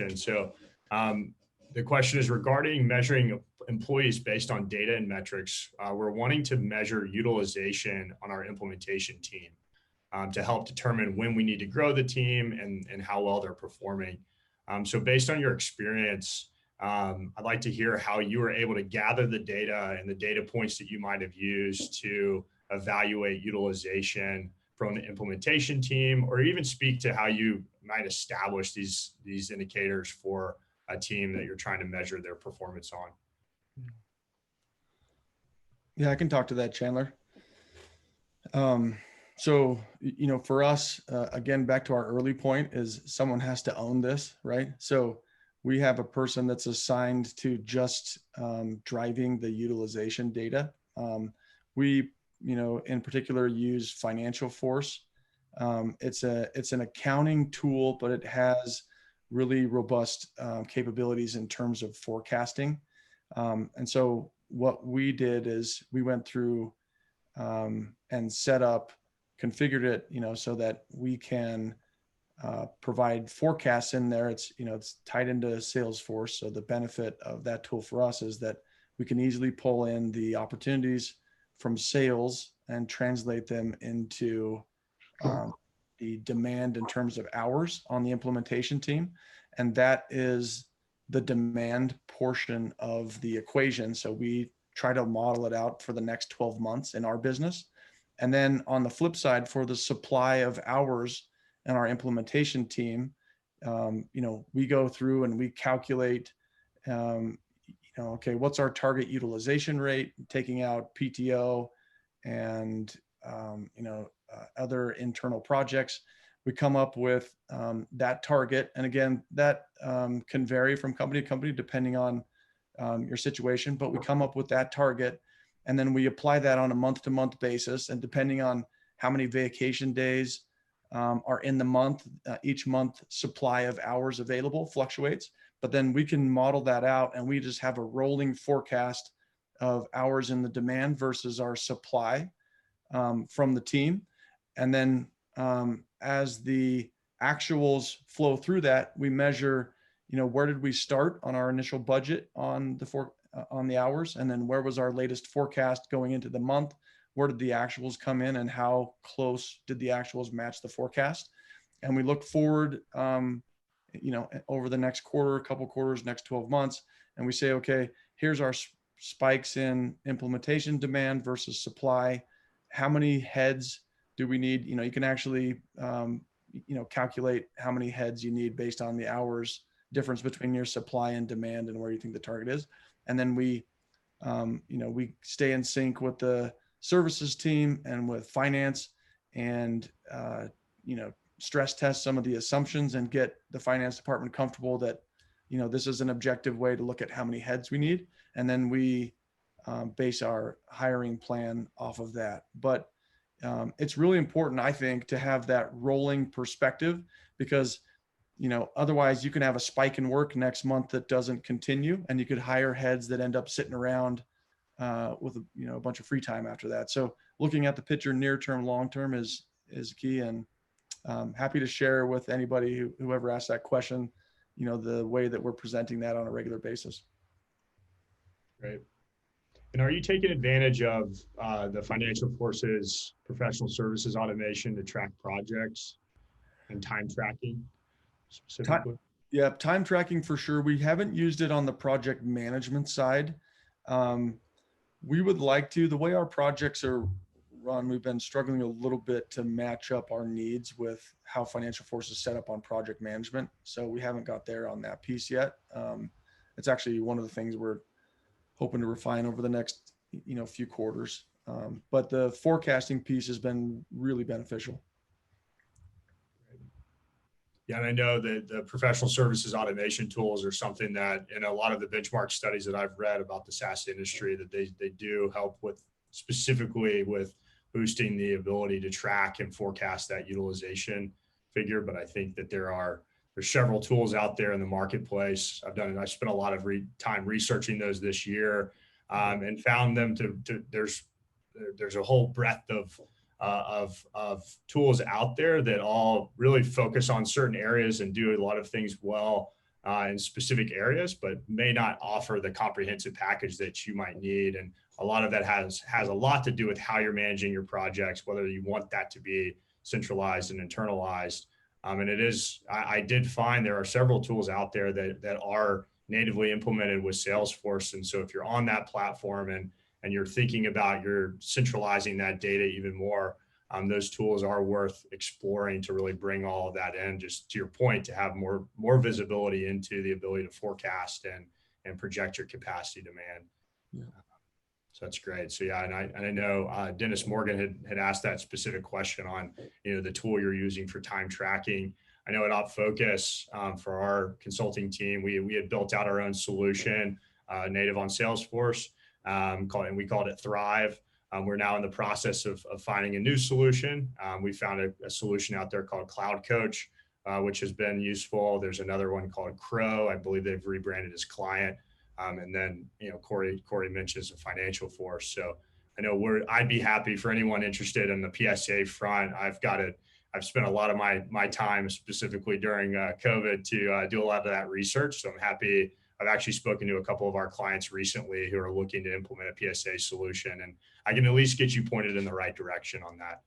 And so the question is regarding measuring employees based on data and metrics. We're wanting to measure utilization on our implementation team to help determine when we need to grow the team and how well they're performing. So based on your experience, I'd like to hear how you were able to gather the data and the data points that you might have used to evaluate utilization from the implementation team, or even speak to how you might establish these indicators for a team that you're trying to measure their performance on. Yeah, I can talk to that, Chandler. So, for us, again, back to our early point is someone has to own this, right? So we have a person that's assigned to just driving the utilization data. We, in particular, use Financial Force. It's an accounting tool, but it has really robust capabilities in terms of forecasting. And so what we did is we went through and configured it, so that we can provide forecasts in there. It's tied into Salesforce. So the benefit of that tool for us is that we can easily pull in the opportunities from sales and translate them into the demand in terms of hours on the implementation team. And that is the demand portion of the equation. So we try to model it out for the next 12 months in our business. And then on the flip side, for the supply of hours in our implementation team, we go through and we calculate, okay, what's our target utilization rate, taking out PTO and, other internal projects. We come up with that target. And again, that can vary from company to company depending on your situation, but we come up with that target. And then we apply that on a month-to-month basis. And depending on how many vacation days are in the month, each month supply of hours available fluctuates. But then we can model that out and we just have a rolling forecast of hours in the demand versus our supply from the team. And then as the actuals flow through that, we measure, where did we start on our initial budget on the hours? And then where was our latest forecast going into the month? Where did the actuals come in and how close did the actuals match the forecast? And we look forward, over the next quarter, a couple quarters, next 12 months. And we say, okay, here's our spikes in implementation demand versus supply. How many heads do we need? You can actually, calculate how many heads you need based on the hours difference between your supply and demand and where you think the target is. And then we stay in sync with the services team and with finance and, stress test some of the assumptions and get the finance department comfortable that, this is an objective way to look at how many heads we need. And then we base our hiring plan off of that. But it's really important, I think, to have that rolling perspective because, otherwise you can have a spike in work next month that doesn't continue, and you could hire heads that end up sitting around with a bunch of free time after that. So looking at the picture near term, long term is key, and happy to share with anybody whoever asked that question, the way that we're presenting that on a regular basis. Great. And are you taking advantage of the Financial Force's professional services automation to track projects and time tracking specifically? Time tracking for sure. We haven't used it on the project management side. We would like to. The way our projects are run, we've been struggling a little bit to match up our needs with how Financial Force is set up on project management. So we haven't got there on that piece yet. It's actually one of the things we're hoping to refine over the next, few quarters. But the forecasting piece has been really beneficial. Yeah, and I know that the professional services automation tools are something that in a lot of the benchmark studies that I've read about the SaaS industry, that they do help with specifically with boosting the ability to track and forecast that utilization figure. But I think that there's several tools out there in the marketplace. I spent a lot of time researching those this year and found them there's a whole breadth of tools out there that all really focus on certain areas and do a lot of things well. in specific areas, but may not offer the comprehensive package that you might need. And a lot of that has a lot to do with how you're managing your projects, whether you want that to be centralized and internalized. And it is, I did find there are several tools out there that are natively implemented with Salesforce. And so if you're on that platform and you're thinking about you're centralizing that data even more, those tools are worth exploring to really bring all of that in. Just to your point, to have more visibility into the ability to forecast and project your capacity demand. Yeah. So that's great. So yeah, and I know Dennis Morgan had asked that specific question on the tool you're using for time tracking. I know at OpFocus for our consulting team, we had built out our own solution native on Salesforce, and we called it Thrive. We're now in the process of finding a new solution. We found a solution out there called Cloud Coach, which has been useful. There's another one called Crow. I believe they've rebranded as Client. And then, Kory mentions a financial force. So I know I'd be happy for anyone interested in the PSA front. I've spent a lot of my time specifically during COVID to do a lot of that research. So I'm happy. I've actually spoken to a couple of our clients recently who are looking to implement a PSA solution, and I can at least get you pointed in the right direction on that.